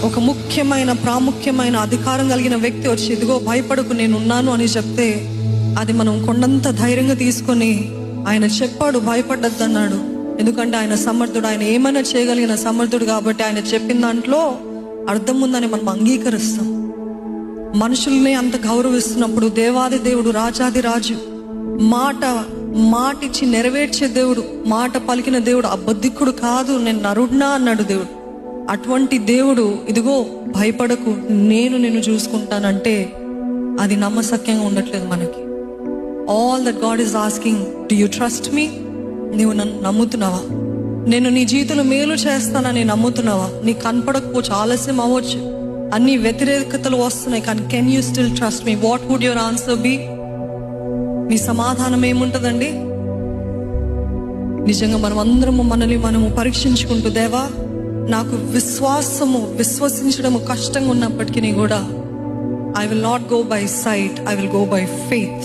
ఒక ప్రాముఖ్యమైన అధికారం కలిగిన వ్యక్తి వచ్చి ఇదిగో భయపడకు నేను ఉన్నాను అని చెప్తే అది మనం కొండంత ధైర్యంగా తీసుకొని ఆయన చెప్పాడు భయపడ్డద్దు అన్నాడు. ఎందుకంటే ఆయన సమర్థుడు, ఆయన ఏమైనా చేయగలిగిన సమర్థుడు కాబట్టి ఆయన చెప్పిన దాంట్లో అర్థం ఉందని మనం అంగీకరిస్తాం. మనుషుల్ని అంత గౌరవిస్తున్నప్పుడు దేవాది దేవుడు, రాజాది రాజు, మాటిచ్చి నెరవేర్చే దేవుడు, మాట పలికిన దేవుడు, అబద్ధికుడు కాదు, నేను నరుడ్నా అన్నాడు దేవుడు. అటువంటి దేవుడు ఇదిగో భయపడకు నేను నిన్ను చూసుకుంటానంటే అది నమ్మశక్యంగా ఉండట్లేదు మనకి. All that God is asking, do you trust me? నువ్వు నన్ను నమ్ముతున్నావా? నేను నీ జీవితంలో మేలు చేస్తానని నమ్ముతున్నావా? నీ కనపడకపోవచ్చు, ఆలస్యం అవ్వచ్చు, అన్ని వ్యతిరేకతలు వస్తున్నాయి, కానీ can you still trust me? What would your answer be? నీ సమాధానం ఏముంటుందండి? నిజంగా మనం అందరము మనము పరీక్షించుకుంటూ, దేవా నాకు విశ్వసించడము కష్టంగా ఉన్నప్పటికీ కూడా I will not go by sight, I will go by faith.